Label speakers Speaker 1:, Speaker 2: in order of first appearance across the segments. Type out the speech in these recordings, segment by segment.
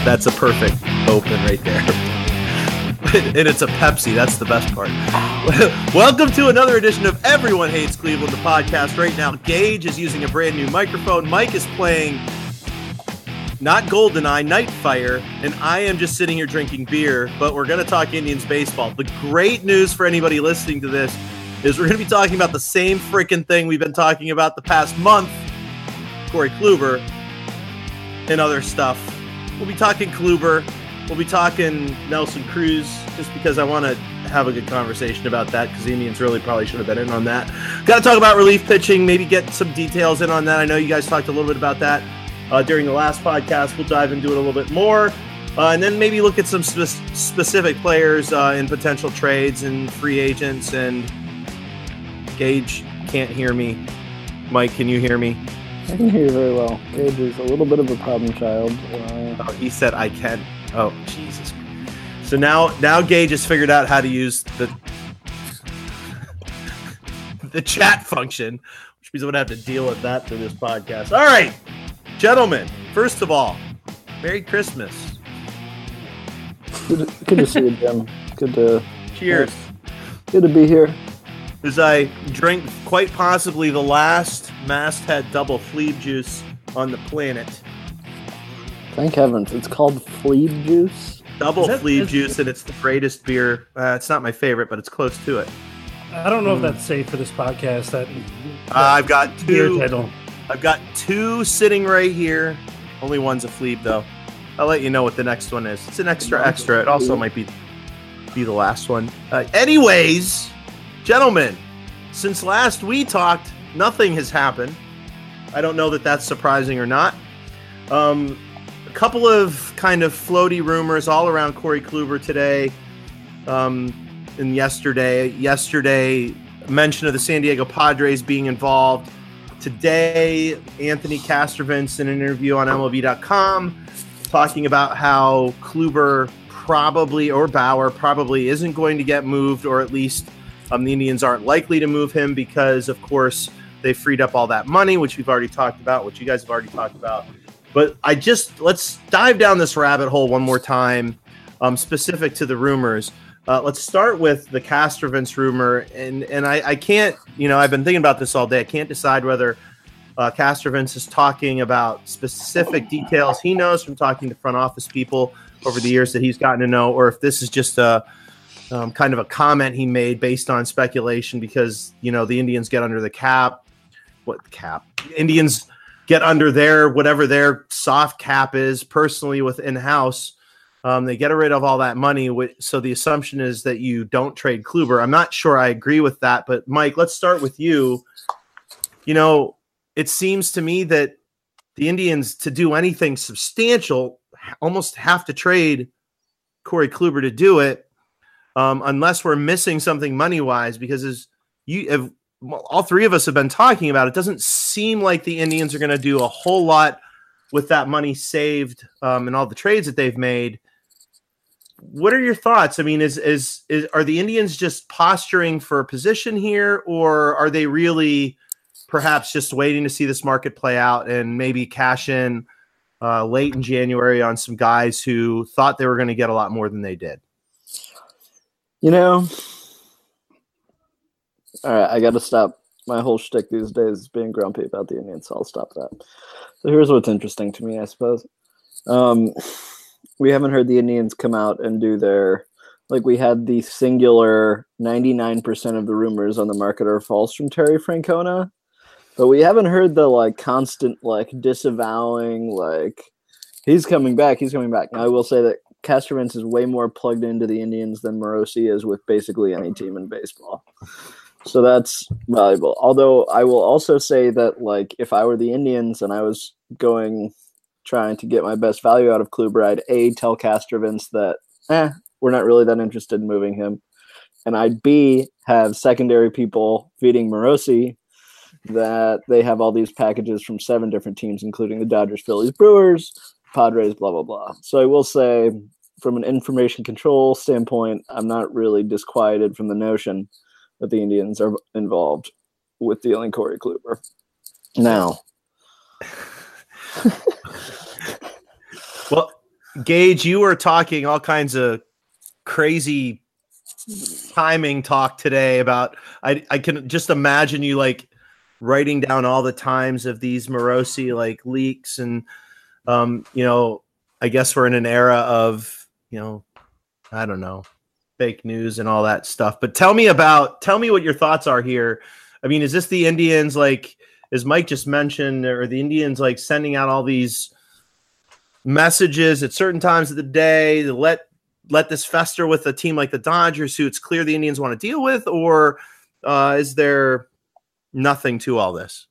Speaker 1: That's a perfect open right there. And it's a Pepsi. That's the best part. Welcome to another edition of Everyone Hates Cleveland, the podcast. Right now, Gage is using a brand new microphone. Mike is playing not GoldenEye, Nightfire, and I am just sitting here drinking beer, but we're going to talk Indians baseball. The great news for anybody listening to this is we're going to be talking about the same freaking thing we've been talking about the past month, Corey Kluber, and other stuff. We'll be talking Kluber. We'll be talking Nelson Cruz, just because I want to have a good conversation about that, because the Indians really probably should have been in on that. Got to talk about relief pitching, maybe get some details in on that. I know you guys talked a little bit about that during the last podcast. We'll dive into it a little bit more, and then maybe look at some specific players in potential trades and free agents. And Gage can't hear me. Mike, can you hear me?
Speaker 2: I can hear you very well. Gage is a little bit of a problem child.
Speaker 1: Oh, he said I can. Oh, Jesus. So now Gage has figured out how to use the chat function, which means I'm going to have to deal with that through this podcast. All right, gentlemen, first of all, Merry Christmas.
Speaker 2: Good to see you, Jim.
Speaker 1: Cheers.
Speaker 2: Good to be here.
Speaker 1: As I drink quite possibly the last masthead double fleeb juice on the planet.
Speaker 2: Thank heavens. It's called fleeb juice?
Speaker 1: Double fleeb juice, and it's the greatest beer. It's not my favorite, but it's close to it.
Speaker 3: I don't know if that's safe for this podcast.
Speaker 1: I've got two.
Speaker 3: Title.
Speaker 1: I've got two sitting right here. Only one's a fleeb, though. I'll let you know what the next one is. It's an extra. It also might be the last one. Anyways, gentlemen, since last we talked, nothing has happened. I don't know that that's surprising or not. A couple of kind of floaty rumors all around Corey Kluber today. And yesterday, mention of the San Diego Padres being involved. Today, Anthony Castrovins in an interview on MLB.com talking about how Kluber probably, or Bauer probably, isn't going to get moved, or at least the Indians aren't likely to move him because, of course, they freed up all that money, which we've already talked about, which you guys have already talked about. But let's dive down this rabbit hole one more time, specific to the rumors. Let's start with the Castrovins rumor, and I can't, I've been thinking about this all day. I can't decide whether Castrovins is talking about specific details he knows from talking to front office people over the years that he's gotten to know, or if this is just a kind of a comment he made based on speculation because, the Indians get under the cap. What cap? Indians get under whatever their soft cap is personally with in-house. They get rid of all that money. So the assumption is that you don't trade Kluber. I'm not sure I agree with that, but Mike, let's start with you. It seems to me that the Indians, to do anything substantial, almost have to trade Corey Kluber to do it, unless we're missing something money-wise, because all three of us have been talking about, it doesn't seem like the Indians are going to do a whole lot with that money saved and all the trades that they've made. What are your thoughts? I mean, are the Indians just posturing for a position here, or are they really perhaps just waiting to see this market play out and maybe cash in late in January on some guys who thought they were going to get a lot more than they did?
Speaker 2: All right, I got to stop. My whole shtick these days is being grumpy about the Indians, so I'll stop that. So here's what's interesting to me, I suppose. We haven't heard the Indians come out and do we had the singular 99% of the rumors on the market are false from Terry Francona, but we haven't heard the constant disavowing, he's coming back. Now, I will say that Castrovins is way more plugged into the Indians than Morosi is with basically any team in baseball. So that's valuable. Although I will also say that, if I were the Indians and I was trying to get my best value out of Kluber, I'd tell Castrovins that, we're not really that interested in moving him. And I'd have secondary people feeding Morosi that they have all these packages from 7 different teams, including the Dodgers, Phillies, Brewers, Padres, blah, blah, blah. So I will say, from an information control standpoint, I'm not really disquieted from the notion that the Indians are involved with dealing Corey Kluber. Now.
Speaker 1: Well, Gage, you were talking all kinds of crazy timing talk today about. I can just imagine you like writing down all the times of these Morosi like leaks, and I guess we're in an era of I don't know, fake news and all that stuff. But tell me what your thoughts are here. I mean, is this the Indians, like as Mike just mentioned, or the Indians like sending out all these messages at certain times of the day to let this fester with a team like the Dodgers, who it's clear the Indians want to deal with, or is there nothing to all this?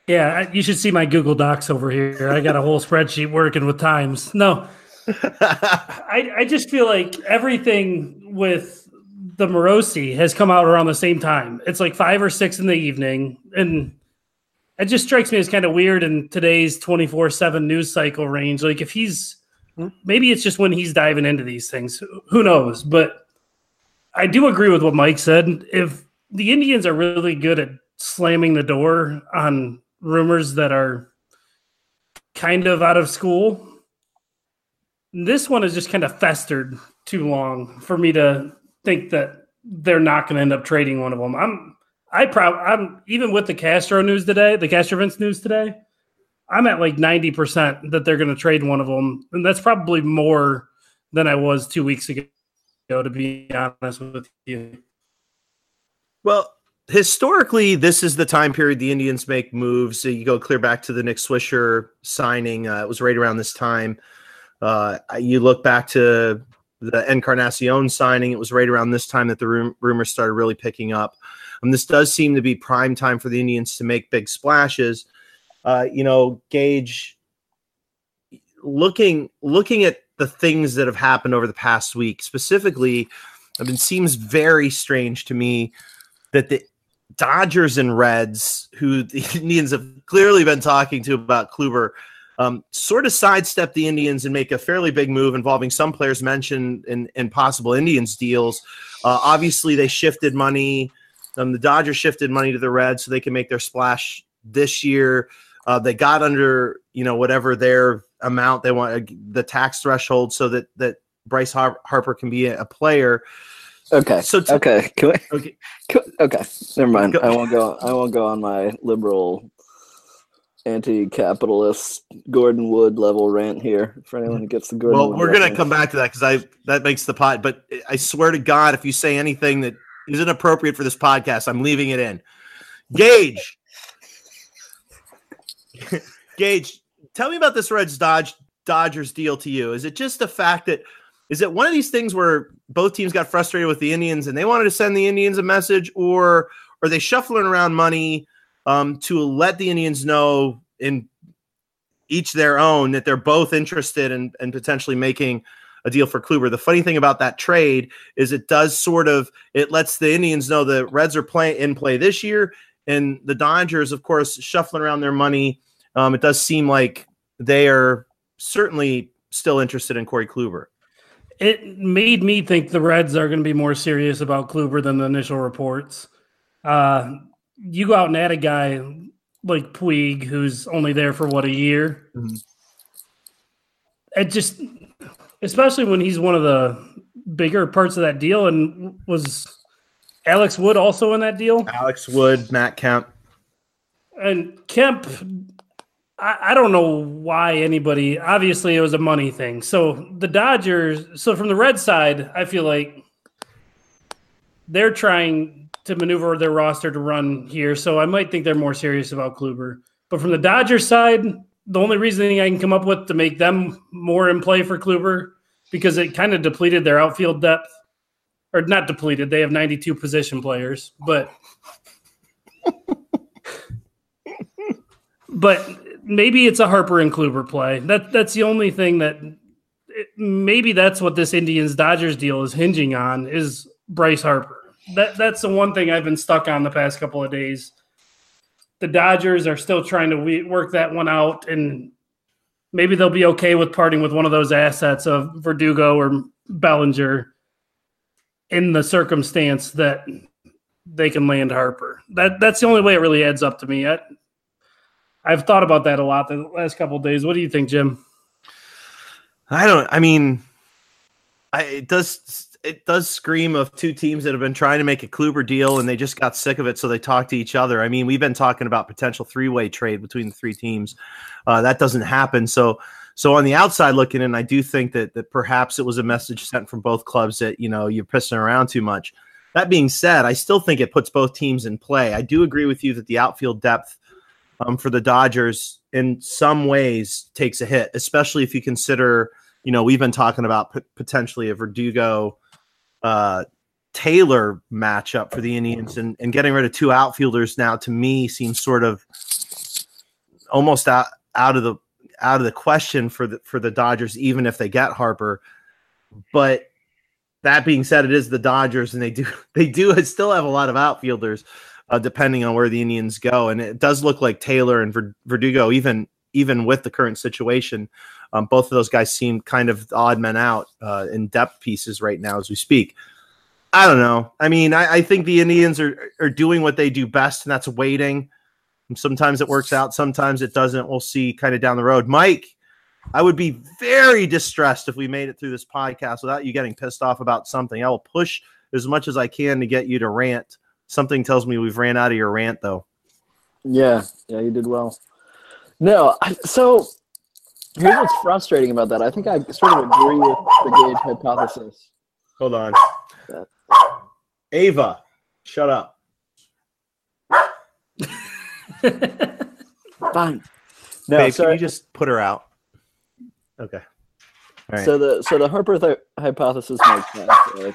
Speaker 3: You should see my Google Docs over here. I got a whole spreadsheet working with times. No, I just feel like everything with the Morosi has come out around the same time. It's like 5 or 6 in the evening, and it just strikes me as kind of weird in today's 24/7 news cycle range. Like if maybe it's just when he's diving into these things. Who knows? But I do agree with what Mike said. If the Indians are really good at slamming the door on rumors that are kind of out of school, this one has just kind of festered too long for me to think that they're not going to end up trading one of them. I'm even with the Castro news today, the Castrovins news today, I'm at like 90% that they're going to trade one of them. And that's probably more than I was 2 weeks ago, to be honest with you.
Speaker 1: Well, historically, this is the time period the Indians make moves. So you go clear back to the Nick Swisher signing. It was right around this time. You look back to the Encarnacion signing. It was right around this time that the rumors started really picking up. This does seem to be prime time for the Indians to make big splashes. Gage, looking at the things that have happened over the past week, specifically, it seems very strange to me that the Dodgers and Reds, who the Indians have clearly been talking to about Kluber, sort of sidestep the Indians and make a fairly big move involving some players mentioned in possible Indians deals. Obviously, they shifted money. The Dodgers shifted money to the Reds so they can make their splash this year. They got under, whatever their amount they want, the tax threshold, so that Bryce Harper can be a player.
Speaker 2: Okay. Okay. Okay. Never mind.
Speaker 1: Go.
Speaker 2: I won't go on my liberal, anti-capitalist Gordon Wood level rant here for anyone who gets the Gordon.
Speaker 1: Well,
Speaker 2: Wood
Speaker 1: we're
Speaker 2: reference.
Speaker 1: gonna come back to that because that makes the pot. But I swear to God, if you say anything that isn't appropriate for this podcast, I'm leaving it in. Gage, tell me about this Reds Dodgers deal to you. Is it just the fact that is it one of these things where both teams got frustrated with the Indians and they wanted to send the Indians a message, or are they shuffling around money to let the Indians know in each their own that they're both interested in potentially making a deal for Kluber? The funny thing about that trade is it lets the Indians know the Reds are in play this year, and the Dodgers, of course, shuffling around their money. It does seem like they are certainly still interested in Corey Kluber.
Speaker 3: It made me think the Reds are going to be more serious about Kluber than the initial reports. You go out and add a guy like Puig, who's only there for a year. Mm-hmm. It just, especially when he's one of the bigger parts of that deal, and was Alex Wood also in that deal?
Speaker 1: Alex Wood, Matt Kemp.
Speaker 3: And Kemp, I don't know why anybody, obviously it was a money thing. So the Dodgers, from the Red side, I feel like they're trying to maneuver their roster to run here. So I might think they're more serious about Kluber. But from the Dodgers side, the only reasoning I can come up with to make them more in play for Kluber, because it kind of depleted their outfield depth. Or not depleted, they have 92 position players. But maybe it's a Harper and Kluber play. That's the only thing maybe that's what this Indians-Dodgers deal is hinging on, is Bryce Harper. That's the one thing I've been stuck on the past couple of days. The Dodgers are still trying to work that one out, and maybe they'll be okay with parting with one of those assets of Verdugo or Bellinger in the circumstance that they can land Harper. That's the only way it really adds up to me. I've thought about that a lot the last couple of days. What do you think, Jim?
Speaker 1: It does scream of two teams that have been trying to make a Kluber deal and they just got sick of it, so they talk to each other. I mean, we've been talking about potential three-way trade between the three teams. That doesn't happen. So on the outside looking in, I do think that perhaps it was a message sent from both clubs that, you're pissing around too much. That being said, I still think it puts both teams in play. I do agree with you that the outfield depth for the Dodgers in some ways takes a hit, especially if you consider, we've been talking about potentially a Verdugo Taylor matchup for the Indians, and getting rid of two outfielders now to me seems sort of almost out of the question for the Dodgers, even if they get Harper. But that being said, it is the Dodgers, and they do still have a lot of outfielders, depending on where the Indians go. And it does look like Taylor and Verdugo, even with the current situation, both of those guys seem kind of odd men out in depth pieces right now as we speak. I don't know. I mean, I think the Indians are doing what they do best, and that's waiting. Sometimes it works out, sometimes it doesn't. We'll see kind of down the road. Mike, I would be very distressed if we made it through this podcast without you getting pissed off about something. I will push as much as I can to get you to rant. Something tells me we've ran out of your rant, though.
Speaker 2: Yeah, you did well. No, so here's what's frustrating about that. I think I sort of agree with the Gage hypothesis.
Speaker 1: Hold on. Ava, shut up.
Speaker 2: Fine. No,
Speaker 1: Babe, can you just put her out? Okay. All right.
Speaker 2: So the Harper hypothesis makes sense. Like,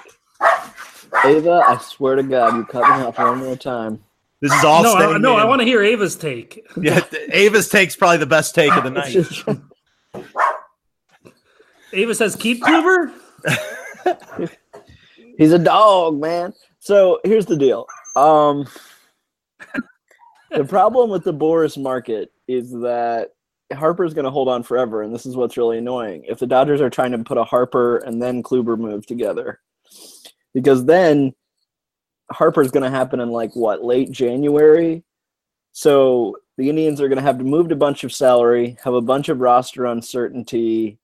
Speaker 2: Ava, I swear to God, you cut me off one more time.
Speaker 1: This is all staying in.
Speaker 3: I want to hear Ava's take.
Speaker 1: Yeah, Ava's take's probably the best take of the night.
Speaker 2: Ava says, keep Kluber? He's a dog, man. So here's the deal. The problem with the Boris market is that Harper's going to hold on forever, and this is what's really annoying. If the Dodgers are trying to put a Harper and then Kluber move together, because then Harper's going to happen in late January. So the Indians are going to have to move a bunch of salary, have a bunch of roster uncertainty,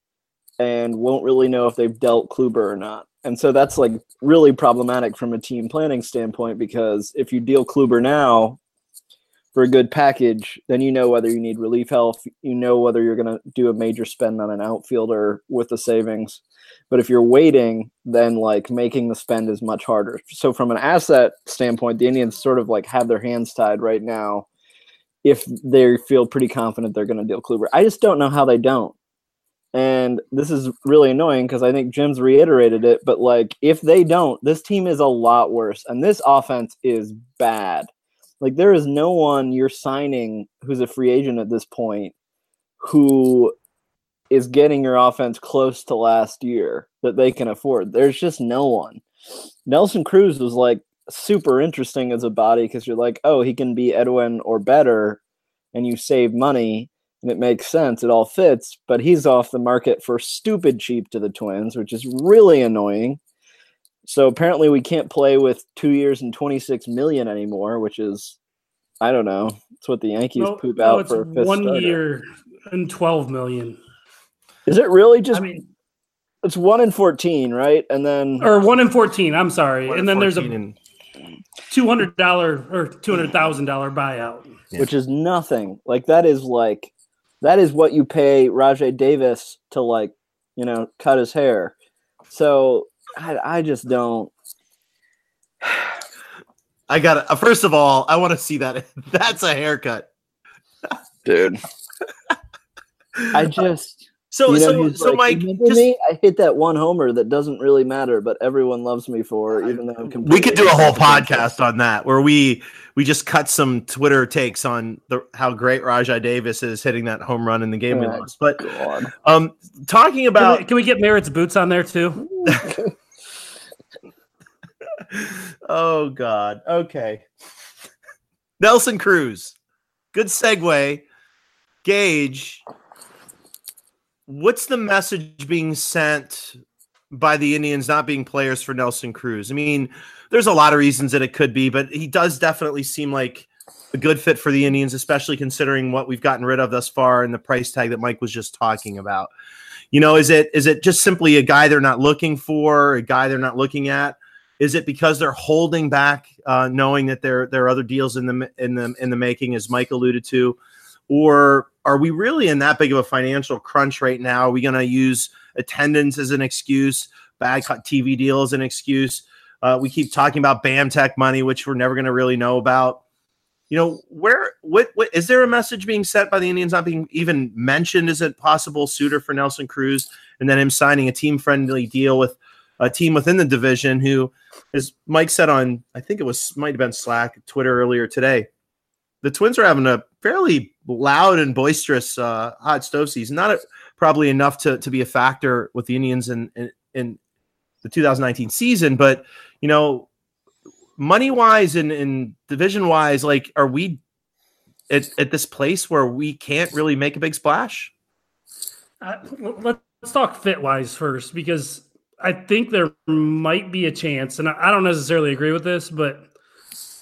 Speaker 2: and won't really know if they've dealt Kluber or not. And so that's really problematic from a team planning standpoint, because if you deal Kluber now for a good package, then you know whether you need relief help, you know whether you're going to do a major spend on an outfielder with the savings. But if you're waiting, then making the spend is much harder. So from an asset standpoint, the Indians sort of have their hands tied right now if they feel pretty confident they're going to deal Kluber. I just don't know how they don't. And this is really annoying because I think Jim's reiterated it, but if they don't, this team is a lot worse. And this offense is bad. There is no one you're signing who's a free agent at this point who is getting your offense close to last year that they can afford. There's just no one. Nelson Cruz was super interesting as a body because you're oh, he can be Edwin or better, and you save money, and it makes sense. It all fits, but he's off the market for stupid cheap to the Twins, which is really annoying. So apparently we can't play with 2 years and $26 million anymore, which is, I don't know. It's what the Yankees poop out for a fifth
Speaker 3: 1
Speaker 2: starter.
Speaker 3: year and $12 million.
Speaker 2: Is it really just? It's 1 in 14, right? And then
Speaker 3: 1 in 14. I'm sorry, and then there's a $200 or $200,000 buyout,
Speaker 2: which is nothing. That is what you pay Rajai Davis to cut his hair. So. I just don't.
Speaker 1: I got to first of all, I want to see that. That's a haircut,
Speaker 2: dude. I just
Speaker 1: so Mike,
Speaker 2: me? I hit that one homer that doesn't really matter, but everyone loves me for, even though I'm
Speaker 1: we could do a whole podcast on that where we just cut some Twitter takes on how great Rajai Davis is hitting that home run in the game we lost. But talking about,
Speaker 3: can we get Merritt's boots on there too?
Speaker 1: Oh God. Okay. Nelson Cruz. Good segue. Gage. What's the message being sent by the Indians not being players for Nelson Cruz? I mean, there's a lot of reasons that it could be, but he does definitely seem like a good fit for the Indians, especially considering what we've gotten rid of thus far and the price tag that Mike was just talking about. Is it just simply a guy they're not looking for, a guy they're not looking at? Is it because they're holding back, knowing that there are other deals in the making, as Mike alluded to, or are we really in that big of a financial crunch right now? Are we going to use attendance as an excuse, bad TV deal as an excuse? We keep talking about BAM Tech money, which we're never going to really know about. What is there a message being sent by the Indians not being even mentioned as a possible suitor for Nelson Cruz, and then him signing a team-friendly deal with a team within the division who, as Mike said on, I think might have been Slack, Twitter earlier today, the Twins are having a fairly loud and boisterous hot stove season. Not probably enough to be a factor with the Indians in the 2019 season, but money-wise and division-wise, like, are we at this place where we can't really make a big splash?
Speaker 3: Let's talk fit-wise first, because I think there might be a chance, and I don't necessarily agree with this, but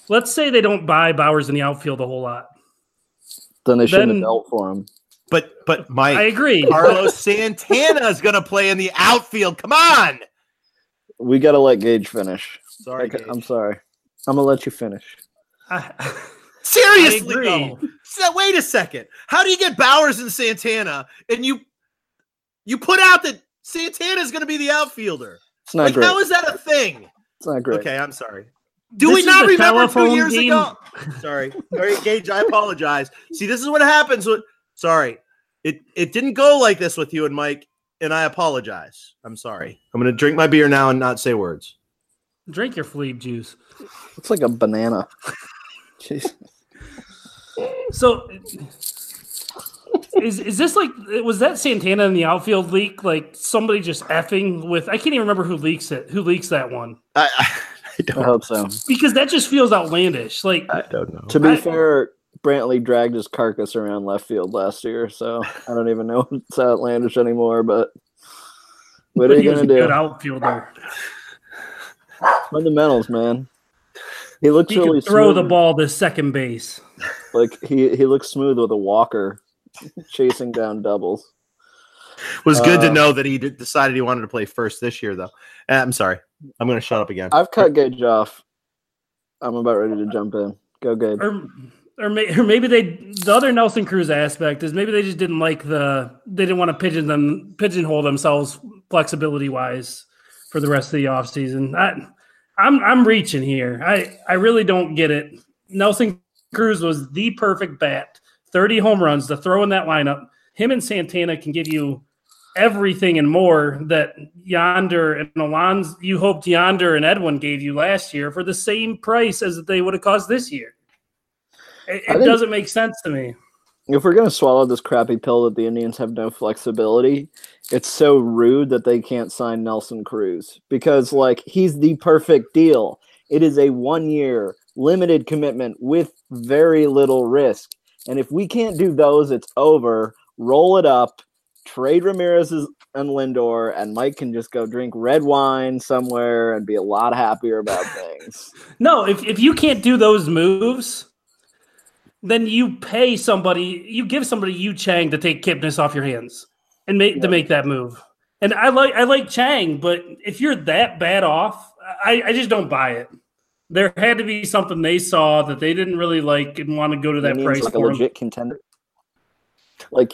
Speaker 3: let's say they don't buy Bowers in the outfield a whole lot.
Speaker 2: Then they shouldn't have dealt for him.
Speaker 1: But Mike,
Speaker 3: I agree.
Speaker 1: Carlos Santana is going to play in the outfield. Come on.
Speaker 2: We got to let Gage finish.
Speaker 1: Sorry, Gage.
Speaker 2: I'm sorry. I'm going to let you finish.
Speaker 1: Seriously, though. So, wait a second. How do you get Bowers and Santana, and you put out that Santana is going to be the outfielder?
Speaker 2: It's not great.
Speaker 1: How is that a thing?
Speaker 2: It's not great.
Speaker 1: Okay, I'm sorry. Do we not remember 2 years ago? Sorry. All right, Gage, I apologize. See, this is what happens. Sorry. It didn't go like this with you and Mike, and I apologize. I'm sorry. I'm going to drink my beer now and not say words.
Speaker 3: Drink your Fleeb juice.
Speaker 2: It's like a banana. Jeez.
Speaker 3: So, is this like, was that Santana in the outfield leak? Like somebody just effing with, I can't even remember who leaks it. Who leaks that one?
Speaker 2: I hope so.
Speaker 3: Because that just feels outlandish. Like,
Speaker 1: I don't know.
Speaker 2: To be fair, Brantley dragged his carcass around left field last year, so I don't even know if it's outlandish anymore, but what are you going to do?
Speaker 3: Good outfielder.
Speaker 2: Fundamentals, man. He looks really
Speaker 3: smooth. Throw the
Speaker 2: smooth.
Speaker 3: ball to second base.
Speaker 2: Like he looks smooth with a walker, chasing down doubles.
Speaker 1: It was good to know that he decided he wanted to play first this year, though. I'm sorry. I'm going to shut up again.
Speaker 2: I've cut Gage off. I'm about ready to jump in. Go, Gage.
Speaker 3: Or maybe the other Nelson Cruz aspect is maybe they just didn't like they didn't want to pigeonhole themselves flexibility wise for the rest of the offseason. I'm reaching here. I really don't get it. Nelson Cruz was the perfect bat. 30 home runs to throw in that lineup. Him and Santana can give you everything and more that Yonder and Alonso, you hoped Yonder and Edwin gave you last year for the same price as they would have cost this year. It doesn't make sense to me.
Speaker 2: If we're going to swallow this crappy pill that the Indians have no flexibility, it's so rude that they can't sign Nelson Cruz because, like, he's the perfect deal. It is a 1-year limited commitment with very little risk. And if we can't do those, it's over. Roll it up, trade Ramirez and Lindor, and Mike can just go drink red wine somewhere and be a lot happier about things.
Speaker 3: No, if you can't do those moves, then you pay somebody, you give somebody Yu Chang to take Kipnis off your hands and to make that move. And I like Chang, but if you're that bad off, I just don't buy it. There had to be something they saw that they didn't really like and want to go to that price
Speaker 2: like
Speaker 3: for
Speaker 2: a legit contender. Like,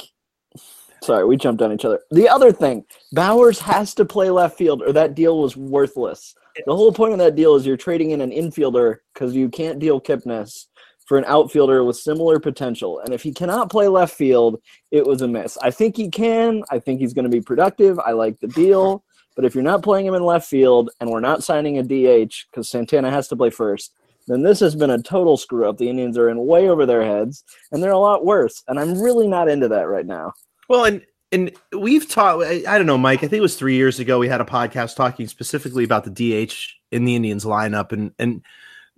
Speaker 2: sorry, we jumped on each other. The other thing, Bowers has to play left field or that deal was worthless. The whole point of that deal is you're trading in an infielder because you can't deal Kipnis for an outfielder with similar potential. And if he cannot play left field, it was a miss. I think he can. I think he's going to be productive. I like the deal. But if you're not playing him in left field and we're not signing a DH because Santana has to play first, then this has been a total screw-up. The Indians are in way over their heads, and they're a lot worse. And I'm really not into that right now.
Speaker 1: Well, and we've talked, I don't know, Mike, I think it was 3 years ago we had a podcast talking specifically about the DH in the Indians lineup and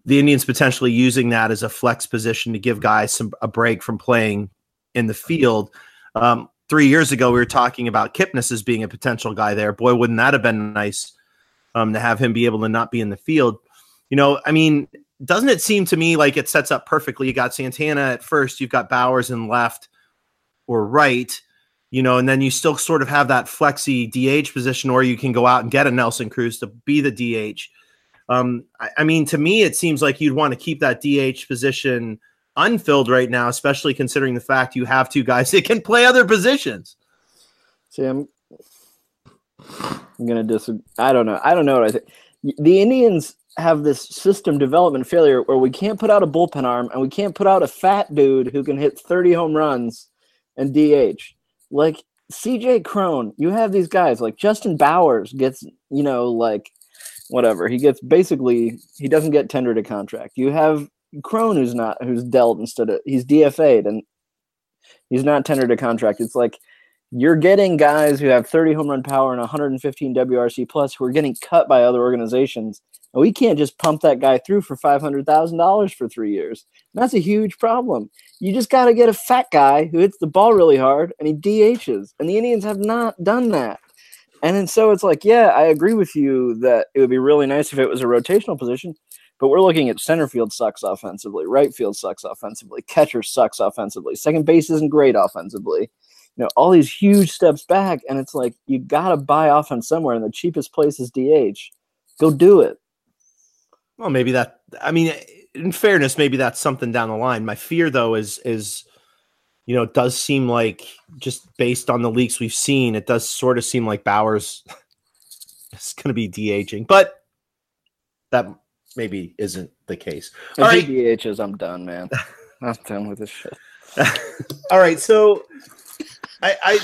Speaker 1: the Indians potentially using that as a flex position to give guys a break from playing in the field. 3 years ago, we were talking about Kipnis as being a potential guy there. Boy, wouldn't that have been nice to have him be able to not be in the field. You know, I mean, doesn't it seem to me like it sets up perfectly? You got Santana at first, you've got Bowers in left or right. and then you still sort of have that flexi DH position, or you can go out and get a Nelson Cruz to be the DH. I mean, to me, it seems like you'd want to keep that DH position unfilled right now, especially considering the fact you have two guys that can play other positions.
Speaker 2: See, I'm going to disagree. I don't know what I think. The Indians have this system development failure where we can't put out a bullpen arm and we can't put out a fat dude who can hit 30 home runs and DH. Like CJ Cron, you have these guys like Justin Bowers gets, whatever. He doesn't get tendered a contract. You have Cron who's dealt he's DFA'd and he's not tendered a contract. It's like you're getting guys who have 30 home run power and 115 WRC plus who are getting cut by other organizations. And we can't just pump that guy through for $500,000 for 3 years. And that's a huge problem. You just got to get a fat guy who hits the ball really hard and he DHs. And the Indians have not done that. And so it's like, yeah, I agree with you that it would be really nice if it was a rotational position, but we're looking at center field sucks offensively, right field sucks offensively, catcher sucks offensively, second base isn't great offensively. All these huge steps back, and it's like you got to buy offense somewhere, and the cheapest place is DH. Go do it.
Speaker 1: Well, maybe in fairness, maybe that's something down the line. My fear, though, is it does seem like, just based on the leaks we've seen, it does sort of seem like Bowers is going to be DHing, but that maybe isn't the case.
Speaker 2: All right, DHs, I'm done, man. I'm done with this shit.
Speaker 1: All right, so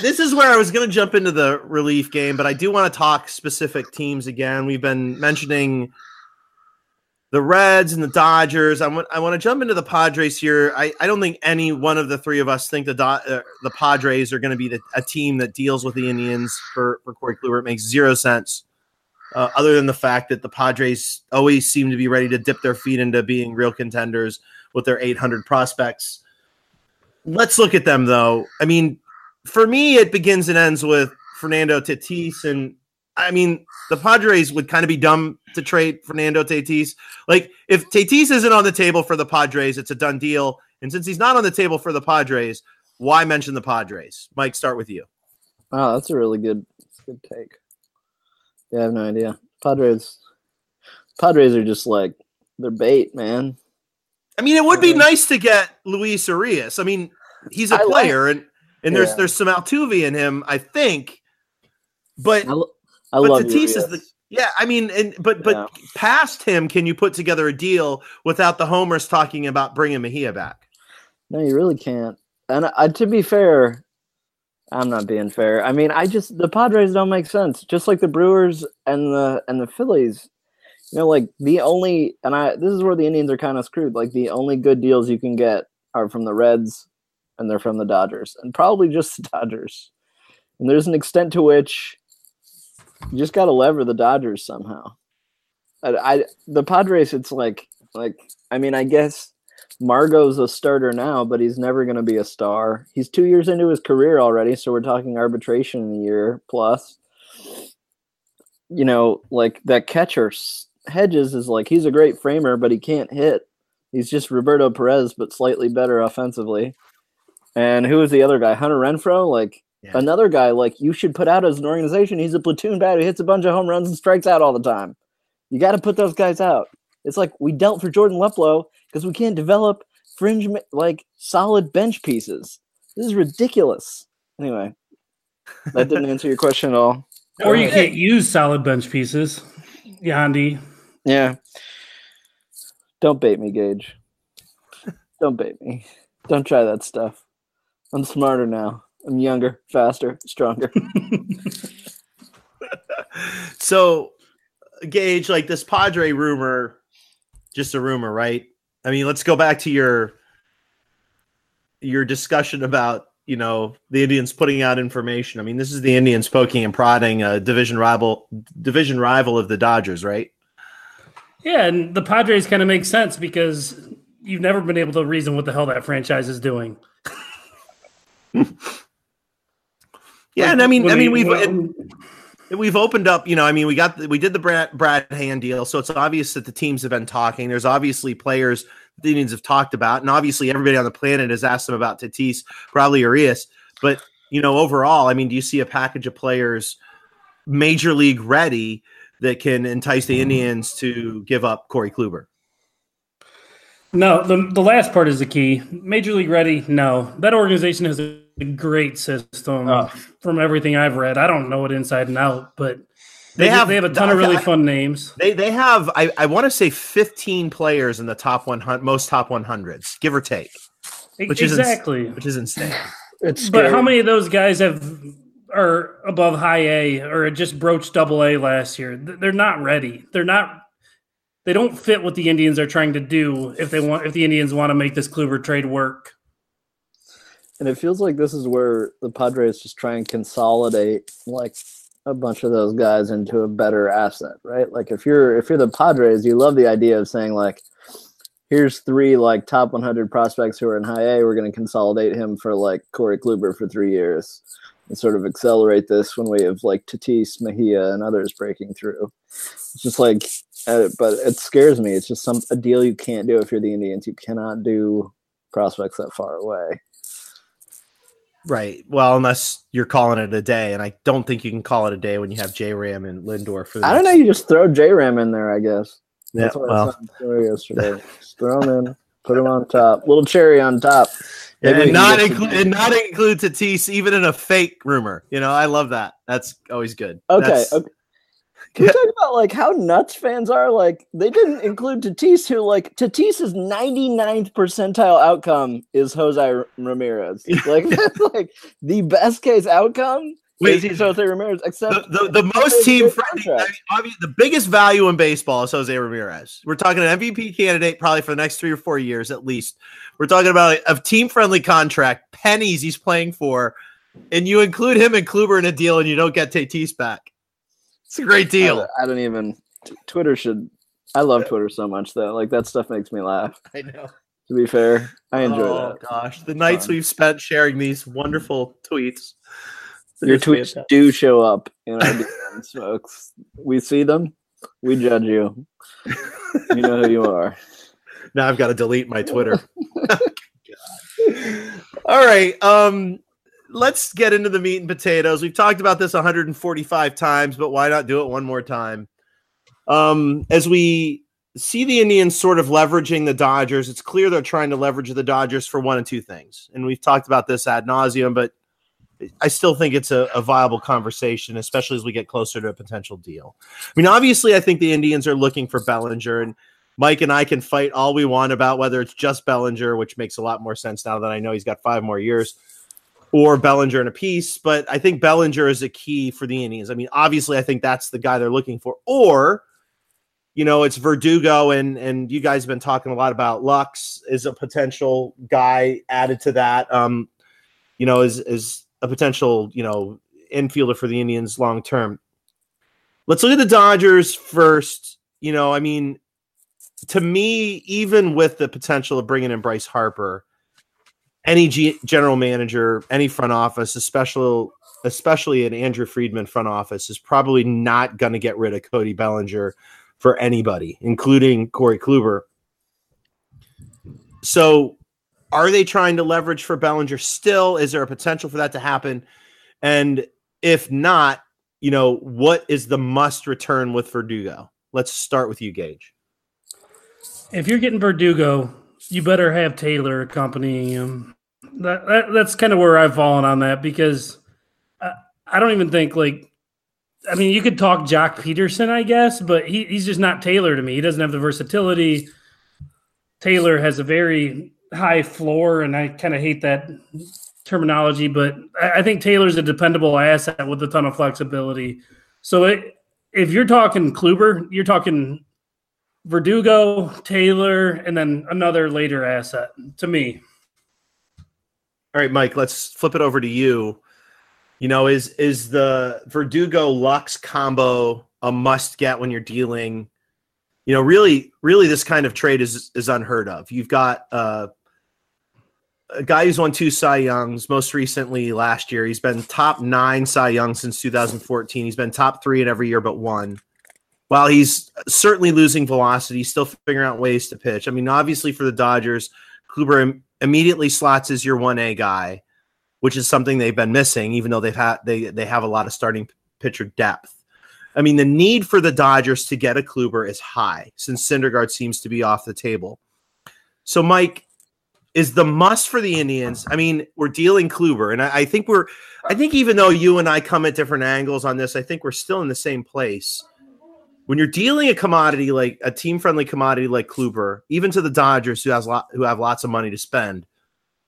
Speaker 1: this is where I was going to jump into the relief game, but I do want to talk specific teams again. We've been mentioning the Reds and the Dodgers. I want to jump into the Padres here. I don't think any one of the three of us think the Padres are going to be a team that deals with the Indians for Corey Kluber. It makes zero sense, other than the fact that the Padres always seem to be ready to dip their feet into being real contenders with their 800 prospects. Let's look at them, though. I mean, for me, it begins and ends with Fernando Tatis. And I mean, the Padres would kind of be dumb to trade Fernando Tatis. Like, if Tatis isn't on the table for the Padres, it's a done deal. And since he's not on the table for the Padres, why mention the Padres? Mike, start with you.
Speaker 2: Oh, that's a really good take. Yeah, I have no idea. Padres are just like, they're bait, man.
Speaker 1: I mean, it would be nice to get Luis Urias. I mean, he's a player, and there's some Altuve in him, I think. But
Speaker 2: I love
Speaker 1: Tatis
Speaker 2: Urias.
Speaker 1: is but past him, can you put together a deal without the homers talking about bringing Mejia back?
Speaker 2: No, you really can't. And to be fair, I'm not being fair. I mean, the Padres don't make sense. Just like the Brewers and the Phillies. Like this is where the Indians are kind of screwed. Like, the only good deals you can get are from the Reds, and they're from the Dodgers, and probably just the Dodgers. And there's an extent to which you just got to lever the Dodgers somehow. The Padres, it's like I mean, I guess Margot's a starter now, but he's never going to be a star. He's 2 years into his career already, so we're talking arbitration in a year plus. Like that catcher Hedges is like, he's a great framer, but he can't hit. He's just Roberto Perez, but slightly better offensively. And who is the other guy? Hunter Renfroe? Like, another guy like you should put out as an organization. He's a platoon bat who hits a bunch of home runs and strikes out all the time. You got to put those guys out. It's like we dealt for Jordan Luplow because we can't develop fringe, like, solid bench pieces. This is ridiculous. Anyway, that didn't answer your question at all.
Speaker 3: Or you can't use solid bench pieces. Yandy.
Speaker 2: Yeah. Don't bait me, Gage. Don't bait me. Don't try that stuff. I'm smarter now. I'm younger, faster, stronger.
Speaker 1: So, Gage, like, this Padre rumor, just a rumor, right? I mean, let's go back to your discussion about, the Indians putting out information. I mean, this is the Indians poking and prodding a division rival of the Dodgers, right?
Speaker 3: Yeah, and the Padres kind of make sense because you've never been able to reason what the hell that franchise is doing.
Speaker 1: Yeah, and I mean, we've opened up. We did the Brad Hand deal, so it's obvious that the teams have been talking. There's obviously players the Indians have talked about, and obviously everybody on the planet has asked them about Tatis, probably Urias. But overall, I mean, do you see a package of players major league ready that can entice the Indians to give up Corey Kluber?
Speaker 3: No, the last part is the key. Major league ready? No. That organization has a great system from everything I've read. I don't know it inside and out, but they have a ton of really fun names.
Speaker 1: They have, I want to say 15 players in the top 100, most top 100s, give or take. Which is insane.
Speaker 3: But how many of those guys are above high A or just broached double A last year? They're not ready. They don't fit what the Indians are trying to do if the Indians want to make this Kluber trade work.
Speaker 2: And it feels like this is where the Padres just try and consolidate like a bunch of those guys into a better asset, right? Like if you're the Padres, you love the idea of saying like, here's 3 like top 100 prospects who are in high A. We're going to consolidate him for like Corey Kluber for 3 years and sort of accelerate this when we have like Tatis, Mejia, and others breaking through. It's just like, but it scares me. It's just a deal you can't do if you're the Indians. You cannot do prospects that far away.
Speaker 1: Right. Well, unless you're calling it a day, and I don't think you can call it a day when you have J-Ram and Lindor.
Speaker 2: I don't know. You just throw J-Ram in there, I guess.
Speaker 1: Yeah.
Speaker 2: That's what I saw yesterday. Just throw him in, put him on top, little cherry on top.
Speaker 1: And not include Tatis even in a fake rumor. I love that. That's always good.
Speaker 2: Okay. Can we talk about like how nuts fans are? Like they didn't include Tatis, who like Tatis's 99th percentile outcome is Jose Ramirez. Like that's like the best case outcome. Is he's Jose Ramirez? Except
Speaker 1: the most team friendly. The biggest value in baseball is Jose Ramirez. We're talking an MVP candidate probably for the next 3 or 4 years at least. We're talking about a team friendly contract, pennies he's playing for, and you include him and Kluber in a deal, and you don't get Tatis back. It's a great deal.
Speaker 2: I don't even. Twitter should. I love Twitter so much though. Like that stuff makes me laugh.
Speaker 1: I know.
Speaker 2: To be fair, I enjoy that.
Speaker 1: Oh gosh, the nights we've spent sharing these wonderful tweets.
Speaker 2: Your tweets do show up in our DMs, folks. We see them. We judge you. You know who you are.
Speaker 1: Now I've got to delete my Twitter. All right. Let's get into the meat and potatoes. We've talked about this 145 times, but why not do it one more time? As we see the Indians sort of leveraging the Dodgers, it's clear they're trying to leverage the Dodgers for one of two things. And we've talked about this ad nauseum, but I still think it's a viable conversation, especially as we get closer to a potential deal. I mean, obviously, I think the Indians are looking for Bellinger, and Mike and I can fight all we want about whether it's just Bellinger, which makes a lot more sense now that I know he's got 5 more years, or Bellinger in a piece. But I think Bellinger is a key for the Indians. I mean, obviously, I think that's the guy they're looking for. Or, it's Verdugo, and you guys have been talking a lot about Lux is a potential guy added to that, is a potential, infielder for the Indians long term. Let's look at the Dodgers first. I mean, to me, even with the potential of bringing in Bryce Harper, any general manager, any front office, especially an Andrew Friedman front office, is probably not going to get rid of Cody Bellinger for anybody, including Corey Kluber. So are they trying to leverage for Bellinger still? Is there a potential for that to happen? And if not, what is the must return with Verdugo? Let's start with you, Gage.
Speaker 3: If you're getting Verdugo, you better have Taylor accompanying him. That's kind of where I've fallen on that, because I don't even think you could talk Jock Peterson, I guess, but he's just not Taylor to me. He doesn't have the versatility. Taylor has a very high floor, and I kind of hate that terminology, but I think Taylor's a dependable asset with a ton of flexibility. So if you're talking Kluber, you're talking Verdugo, Taylor, and then another later asset to me.
Speaker 1: All right, Mike, let's flip it over to you. Is the Verdugo Lux combo a must get when you're dealing? Really this kind of trade is unheard of. You've got a guy who's won 2 Cy Youngs, most recently last year. He's been top 9 Cy Young since 2014. He's been top 3 in every year but 1. While he's certainly losing velocity, he's still figuring out ways to pitch. I mean, obviously for the Dodgers, Kluber immediately slots as your 1A guy. which is something they've been missing, even though they have a lot of starting pitcher depth. I mean, the need for the Dodgers to get a Kluber is high since Syndergaard seems to be off the table. So, Mike, is the must for the Indians? I mean, we're dealing Kluber, and I think even though you and I come at different angles on this, I think we're still in the same place. When you're dealing a commodity like a team-friendly commodity like Kluber, even to the Dodgers who have lots of money to spend,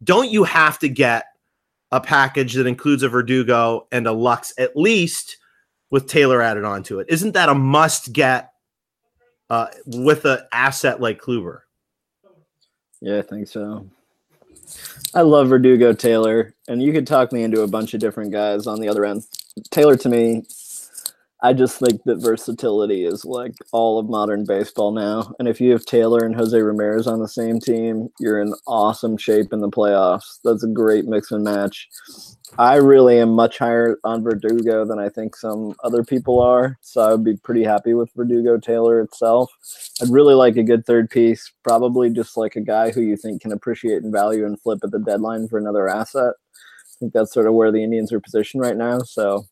Speaker 1: don't you have to get a package that includes a Verdugo and a Lux at least, with Taylor added onto it? Isn't that a must get with an asset like Kluber?
Speaker 2: Yeah, I think so. I love Verdugo, Taylor, and you could talk me into a bunch of different guys on the other end. Taylor, to me, I just think that versatility is like all of modern baseball now. And if you have Taylor and Jose Ramirez on the same team, you're in awesome shape in the playoffs. That's a great mix and match. I really am much higher on Verdugo than I think some other people are. So I would be pretty happy with Verdugo Taylor itself. I'd really like a good third piece, probably just like a guy who you think can appreciate in value and flip at the deadline for another asset. I think that's sort of where the Indians are positioned right now. So,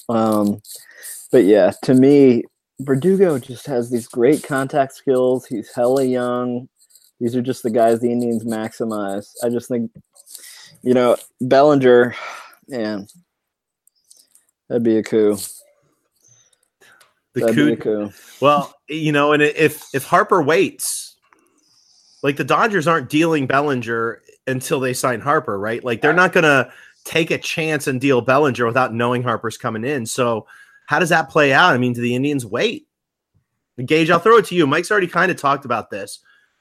Speaker 2: but yeah, to me, Verdugo just has these great contact skills. He's hella young. These are just the guys the Indians maximize. I just think, Bellinger, man, that'd be a coup.
Speaker 1: Be a coup. Well, and if Harper waits, like the Dodgers aren't dealing Bellinger until they sign Harper, right? Like they're not going to take a chance and deal Bellinger without knowing Harper's coming in. So how does that play out? I mean, do the Indians wait? Gage, I'll throw it to you. Mike's already kind of talked about this.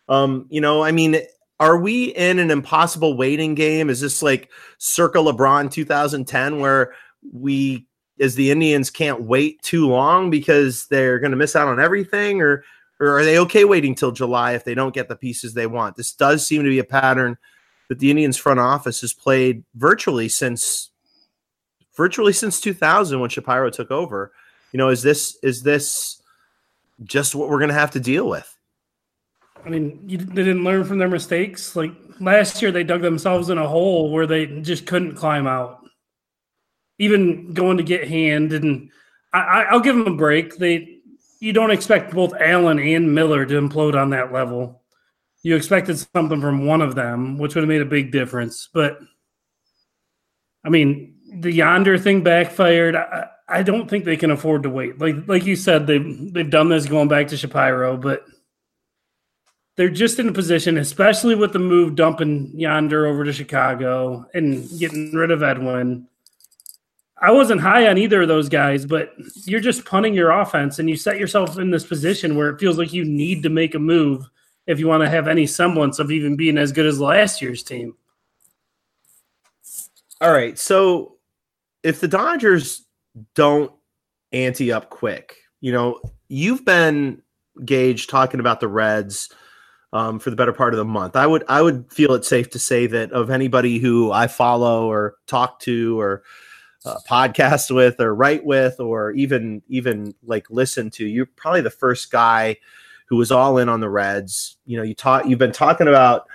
Speaker 1: Are we in an impossible waiting game? Is this like circa LeBron 2010 where we, as the Indians, can't wait too long because they're going to miss out on everything? Or are they okay waiting till July if they don't get the pieces they want? This does seem to be a pattern that the Indians front office has played virtually since 2000 when Shapiro took over. Is this just what we're going to have to deal with?
Speaker 3: I mean, they didn't learn from their mistakes. Like last year, they dug themselves in a hole where they just couldn't climb out. Even going to get Hand, and I'll give them a break. You don't expect both Allen and Miller to implode on that level. You expected something from one of them, which would have made a big difference. But I mean, the Yonder thing backfired. I don't think they can afford to wait. Like you said, they've done this going back to Shapiro, but they're just in a position, especially with the move dumping Yonder over to Chicago and getting rid of Edwin. I wasn't high on either of those guys, but you're just punting your offense, and you set yourself in this position where it feels like you need to make a move if you want to have any semblance of even being as good as last year's team.
Speaker 1: All right, so if the Dodgers don't ante up quick, you've been, Gage, talking about the Reds for the better part of the month. I would feel it safe to say that of anybody who I follow or talk to or podcast with or write with or even like listen to, you're probably the first guy who was all in on the Reds. You've been talking about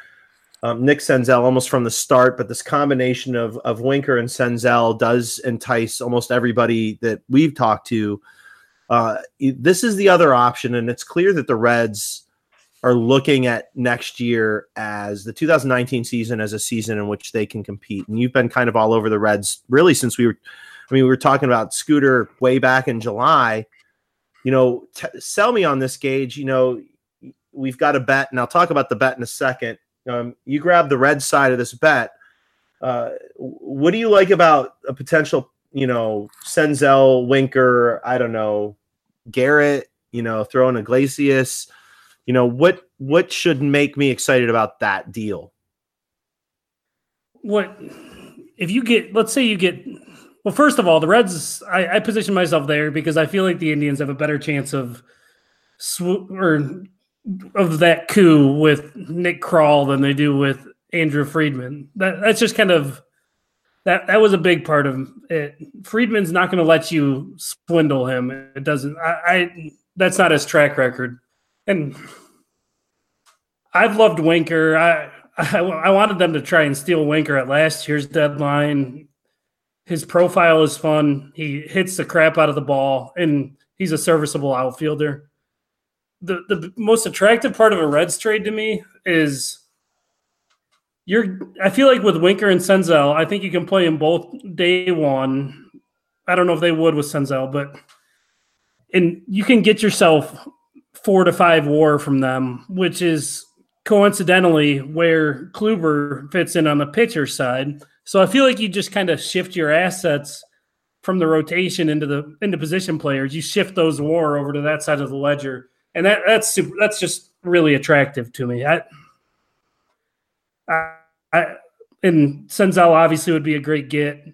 Speaker 1: Nick Senzel almost from the start, but this combination of Winker and Senzel does entice almost everybody that we've talked to. This is the other option, and it's clear that the Reds are looking at next year as the 2019 season as a season in which they can compete. And you've been kind of all over the Reds really since we were talking about Scooter way back in July. Sell me on this, Gage. We've got a bet, and I'll talk about the bet in a second. You grab the red side of this bet. What do you like about a potential, Senzel, Winker, I don't know, Garrett, throw in Iglesias? What should make me excited about that deal?
Speaker 3: What if you get, let's say you get, well, first of all, the Reds, I position myself there because I feel like the Indians have a better chance of that coup with Nick Krall than they do with Andrew Friedman. That's just kind of, that was a big part of it. Friedman's not going to let you swindle him. It doesn't, that's not his track record. And I've loved Winker. I wanted them to try and steal Winker at last year's deadline. His profile is fun. He hits the crap out of the ball, and he's a serviceable outfielder. The most attractive part of a Reds trade to me is I feel like with Winker and Senzel, I think you can play them both day one. I don't know if they would with Senzel, and you can get yourself 4 to 5 WAR from them, which is coincidentally where Kluber fits in on the pitcher side. So I feel like you just kind of shift your assets from the rotation into position players. You shift those WAR over to that side of the ledger, and that's just really attractive to me. And Senzel obviously would be a great get.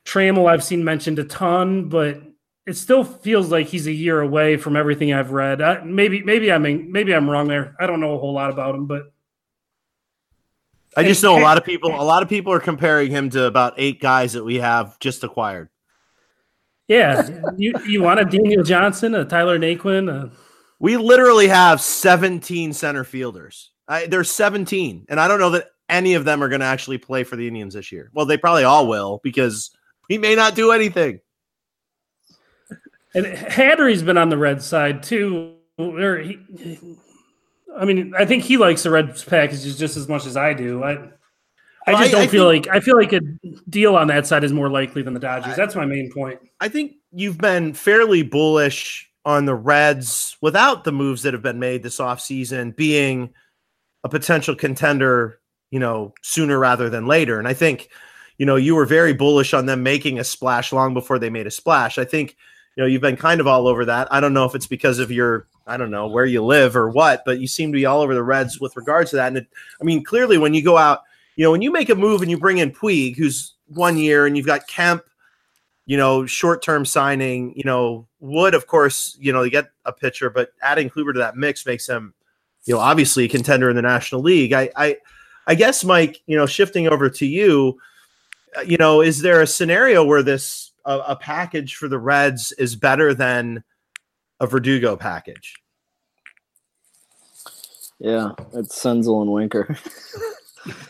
Speaker 3: Trammell I've seen mentioned a ton, but it still feels like he's a year away from everything I've read. Maybe I'm wrong there. I don't know a whole lot about him, but
Speaker 1: I just know a lot of people are comparing him to about 8 guys that we have just acquired.
Speaker 3: Yeah, you want a Daniel Johnson, a Tyler Naquin?
Speaker 1: We literally have 17 center fielders. There's 17, and I don't know that any of them are going to actually play for the Indians this year. Well, they probably all will because he may not do anything.
Speaker 3: And Hattery's been on the Reds side too. I think he likes the Reds packages just as much as I do. I feel like a deal on that side is more likely than the Dodgers. That's my main point. I
Speaker 1: think you've been fairly bullish on the Reds without the moves that have been made this offseason being a potential contender, sooner rather than later. And I think, you were very bullish on them making a splash long before they made a splash. I think, you've been kind of all over that. I don't know if it's because of where you live or what, but you seem to be all over the Reds with regards to that. And clearly when you go out, when you make a move and you bring in Puig, who's 1 year, and you've got Kemp, short-term signing, Wood, of course, you get a pitcher, but adding Kluber to that mix makes him, obviously a contender in the National League. I guess, Mike, shifting over to you, is there a scenario where a package for the Reds is better than a Verdugo package?
Speaker 2: Yeah, it's Senzel and Winker.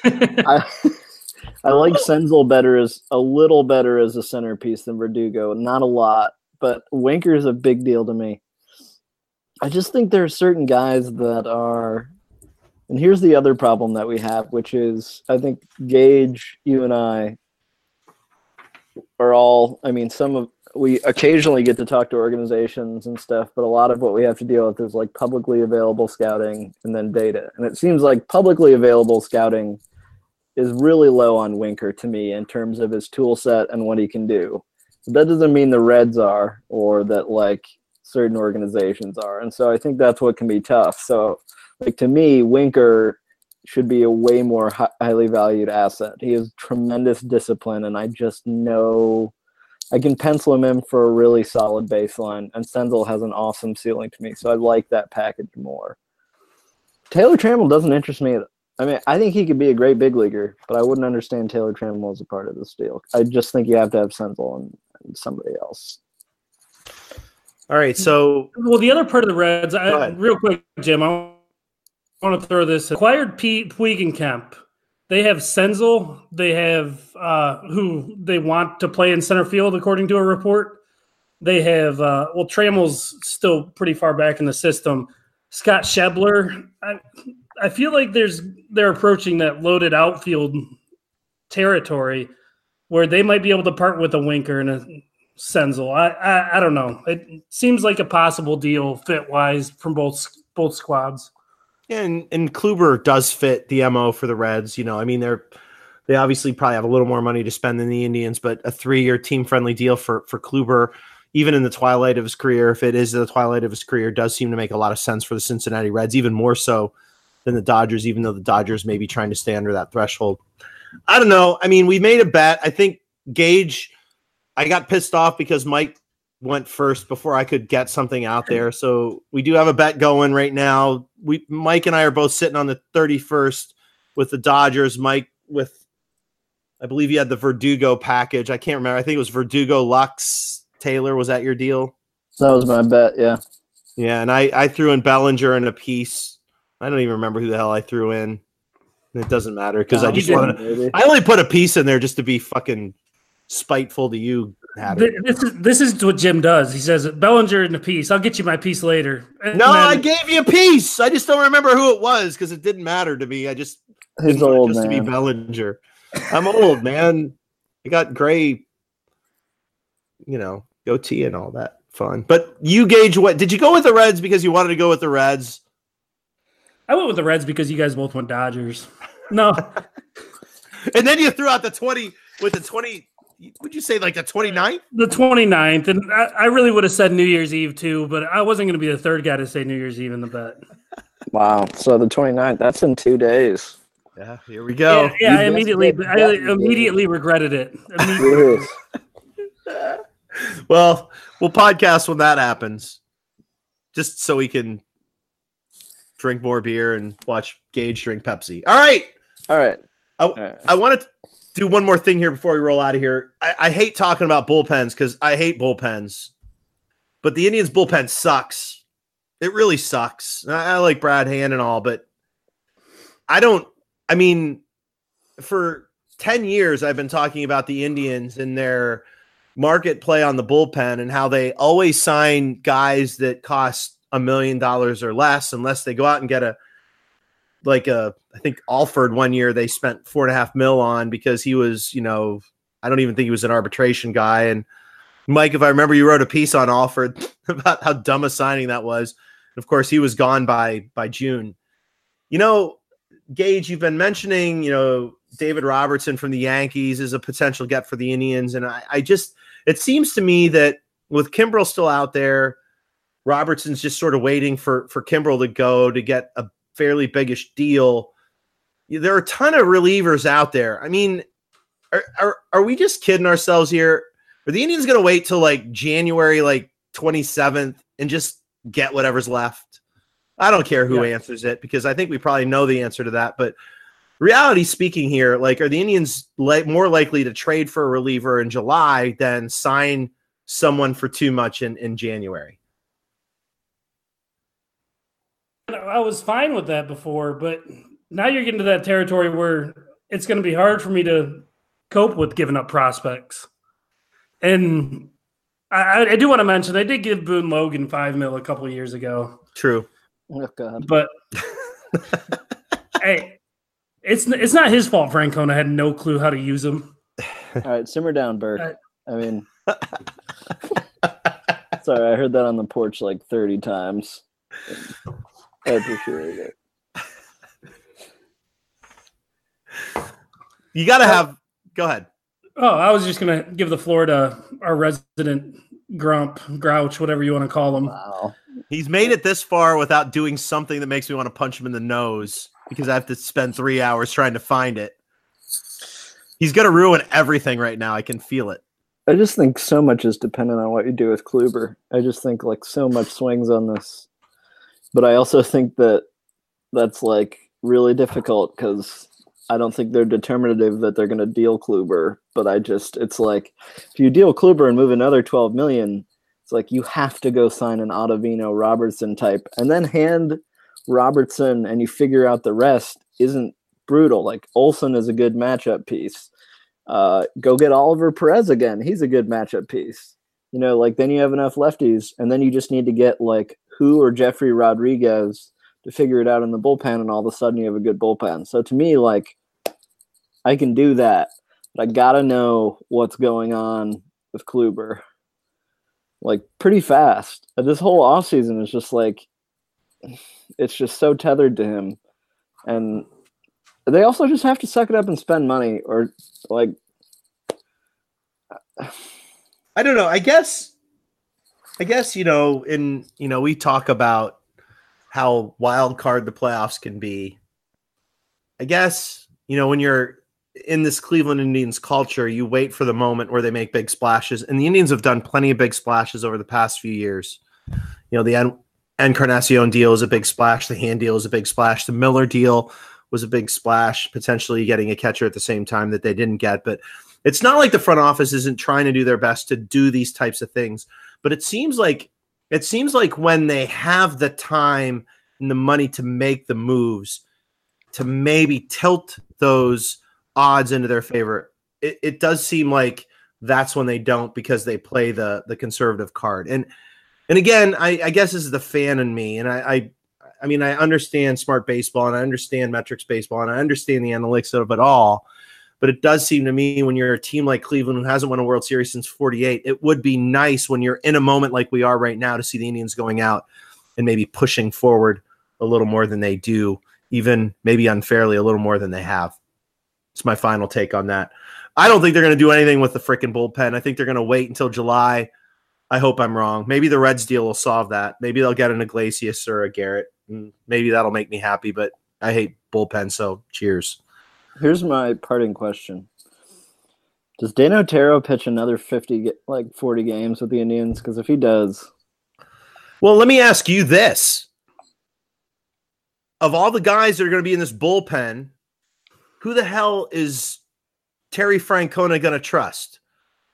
Speaker 2: I like Senzel a little better as a centerpiece than Verdugo. Not a lot, but Winker is a big deal to me. I just think there are certain guys that are, and here's the other problem that we have, which is I think Gage, you and I are all, we occasionally get to talk to organizations and stuff, but a lot of what we have to deal with is like publicly available scouting and then data. And it seems like publicly available scouting is really low on Winker to me in terms of his tool set and what he can do. But that doesn't mean the Reds are, or that like certain organizations are. And so I think that's what can be tough. So like to me, Winker should be a way more highly valued asset. He has tremendous discipline, and I just know I can pencil him in for a really solid baseline, and Senzel has an awesome ceiling to me, so I like that package more. Taylor Trammell doesn't interest me. I think he could be a great big leaguer, but I wouldn't understand Taylor Trammell as a part of this deal. I just think you have to have Senzel and somebody else.
Speaker 1: All right, so...
Speaker 3: Well, the other part of the Reds, real quick, Jim, I want to throw this. Acquired Puig and Kemp. They have Senzel. They have who they want to play in center field, according to a report. They have Trammell's still pretty far back in the system. Scott Schebler. I feel like they're approaching that loaded outfield territory where they might be able to part with a Winker and a Senzel. I don't know. It seems like a possible deal fit wise from both squads.
Speaker 1: Yeah, and Kluber does fit the MO for the Reds. They obviously probably have a little more money to spend than the Indians, but a 3-year team-friendly deal for Kluber, even in the twilight of his career, if it is the twilight of his career, does seem to make a lot of sense for the Cincinnati Reds, even more so than the Dodgers, even though the Dodgers may be trying to stay under that threshold. I don't know. We made a bet. I think Gage, I got pissed off because Mike went first before I could get something out there. So we do have a bet going right now. Mike and I are both sitting on the 31st with the Dodgers. Mike I believe you had the Verdugo package. I can't remember. I think it was Verdugo, Lux, Taylor. Was that your deal?
Speaker 2: That was my bet, yeah.
Speaker 1: Yeah, and I threw in Bellinger and a piece. I don't even remember who the hell I threw in. It doesn't matter because
Speaker 3: No,
Speaker 1: I only put a piece in there just to be fucking spiteful to you, Hattery.
Speaker 3: This is what Jim does. He says, Bellinger in a piece. I'll get you my piece later. And
Speaker 1: No,
Speaker 3: then,
Speaker 1: I gave you a piece. I just don't remember who it was because it didn't matter to me. I just
Speaker 2: He's old,
Speaker 1: just to be Bellinger. I'm old, man. I got gray, goatee and all that fun. But you, Gage, what did you go with the Reds because you wanted to go with the Reds?
Speaker 3: I went with the Reds because you guys both went Dodgers. No.
Speaker 1: And then you threw out the 20 with the 20. Would you say like the 29th?
Speaker 3: The 29th. And I really would have said New Year's Eve too, but I wasn't going to be the third guy to say New Year's Eve in the bet.
Speaker 2: Wow. So the 29th, that's in 2 days.
Speaker 1: Yeah, here we go.
Speaker 3: Yeah, I immediately regretted it. Immediately.
Speaker 1: Well, we'll podcast when that happens, just so we can drink more beer and watch Gage drink Pepsi. All right. I want to do one more thing here before we roll out of here. I hate talking about bullpens because I hate bullpens, but the Indians bullpen sucks. It really sucks. I like Brad Hand and all, but for 10 years, I've been talking about the Indians and their market play on the bullpen and how they always sign guys that cost $1 million or less, unless they go out and get I think Alford one year they spent $4.5 million on because he was, I don't even think he was an arbitration guy. And Mike, if I remember, you wrote a piece on Alford about how dumb a signing that was. Of course, he was gone by June. Gage, you've been mentioning, David Robertson from the Yankees is a potential get for the Indians. And it seems to me that with Kimbrel still out there, Robertson's just sort of waiting for Kimbrel to go to get a fairly biggish deal. There are a ton of relievers out there. I mean, are we just kidding ourselves here? Are the Indians going to wait till like January, 27th and just get whatever's left? I don't care who answers it because I think we probably know the answer to that. But reality speaking here, are the Indians more likely to trade for a reliever in July than sign someone for too much in January?
Speaker 3: I was fine with that before, but now you're getting to that territory where it's going to be hard for me to cope with giving up prospects. And I do want to mention they did give Boone Logan $5 million a couple of years ago.
Speaker 1: True.
Speaker 2: Oh, God.
Speaker 3: But hey, it's not his fault Francona had no clue how to use them.
Speaker 2: All right, simmer down, Bert. Sorry, I heard that on the porch 30 times. I appreciate it.
Speaker 1: You got to have – go ahead.
Speaker 3: Oh, I was just going to give the floor to our resident grouch, whatever you want to call him.
Speaker 2: Wow.
Speaker 1: He's made it this far without doing something that makes me want to punch him in the nose because I have to spend 3 hours trying to find it. He's going to ruin everything right now. I can feel it.
Speaker 2: I just think so much is dependent on what you do with Kluber. I just think so much swings on this. But I also think that's really difficult because I don't think they're determinative that they're going to deal Kluber. But it's if you deal Kluber and move another $12 million, it's you have to go sign an Ottavino Robertson type and then hand Robertson and you figure out the rest isn't brutal. Olsen is a good matchup piece. Go get Oliver Perez again. He's a good matchup piece. Then you have enough lefties and then you just need to get who or Jeffrey Rodriguez to figure it out in the bullpen and all of a sudden you have a good bullpen. So to me, I can do that. But I got to know what's going on with Kluber. Pretty fast. This whole offseason is just it's just so tethered to him. And they also just have to suck it up and spend money or
Speaker 1: I don't know. I guess, we talk about how wild card the playoffs can be. I guess, when you're in this Cleveland Indians culture, you wait for the moment where they make big splashes. And the Indians have done plenty of big splashes over the past few years. The Encarnacion deal is a big splash. The Hand deal is a big splash. The Miller deal was a big splash, potentially getting a catcher at the same time that they didn't get. But it's not like the front office isn't trying to do their best to do these types of things. But it seems like when they have the time and the money to make the moves, to maybe tilt those odds into their favor, it does seem like that's when they don't, because they play the conservative card. And again, I guess this is the fan in me, and I mean, I understand smart baseball, and I understand metrics baseball, and I understand the analytics of it all. But it does seem to me, when you're a team like Cleveland, who hasn't won a World Series since '48, it would be nice when you're in a moment like we are right now to see the Indians going out and maybe pushing forward a little more than they do, even maybe unfairly a little more than they have. It's my final take on that. I don't think they're going to do anything with the freaking bullpen. I think they're going to wait until July. I hope I'm wrong. Maybe the Reds deal will solve that. Maybe they'll get an Iglesias or a Garrett. Maybe that'll make me happy, but I hate bullpen, so cheers.
Speaker 2: Here's my parting question. Does Dan Otero pitch another 40 games with the Indians? Because if he does...
Speaker 1: Well, let me ask you this. Of all the guys that are going to be in this bullpen, who the hell is Terry Francona going to trust?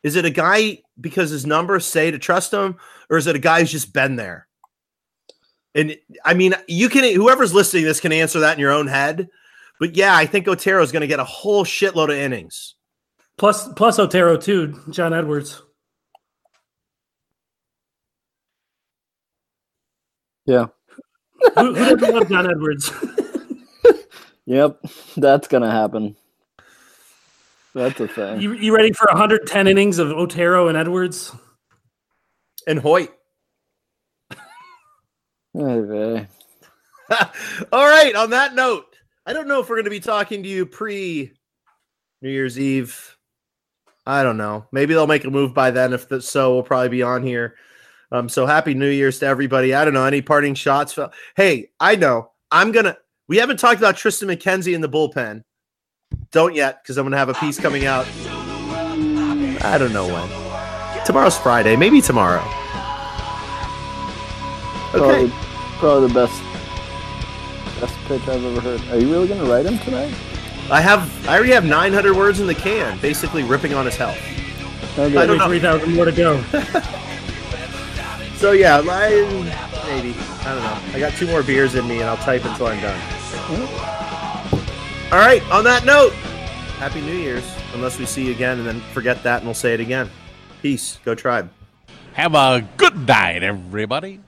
Speaker 1: Is it a guy because his numbers say to trust him, or is it a guy who's just been there? And I mean, whoever's listening to this can answer that in your own head. But yeah, I think Otero is going to get a whole shitload of innings.
Speaker 3: Plus Otero too, John Edwards.
Speaker 2: Yeah.
Speaker 3: Who doesn't love John Edwards?
Speaker 2: Yep, that's going to happen. That's a thing.
Speaker 3: You ready for 110 innings of Otero and Edwards?
Speaker 1: And Hoyt.
Speaker 2: Hey,
Speaker 1: all right, on that note, I don't know if we're going to be talking to you pre-New Year's Eve. I don't know. Maybe they'll make a move by then. If so, we'll probably be on here. So happy New Year's to everybody. I don't know. Any parting shots? Hey, I know. We haven't talked about Tristan McKenzie in the bullpen. Don't yet, because I'm going to have a piece coming out. I don't know when. Tomorrow's Friday. Maybe tomorrow. Okay.
Speaker 2: Probably the best pitch I've ever heard. Are you really going to write him tonight?
Speaker 1: I already have 900 words in the can, basically ripping on his health.
Speaker 2: Okay.
Speaker 1: I don't know.
Speaker 3: 3,000 more to go.
Speaker 1: So yeah, maybe. I don't know. I got 2 more beers in me, and I'll type until I'm done. All right. On that note, Happy New Year's. Unless we see you again, and then forget that, and we'll say it again. Peace. Go Tribe.
Speaker 4: Have a good night, everybody.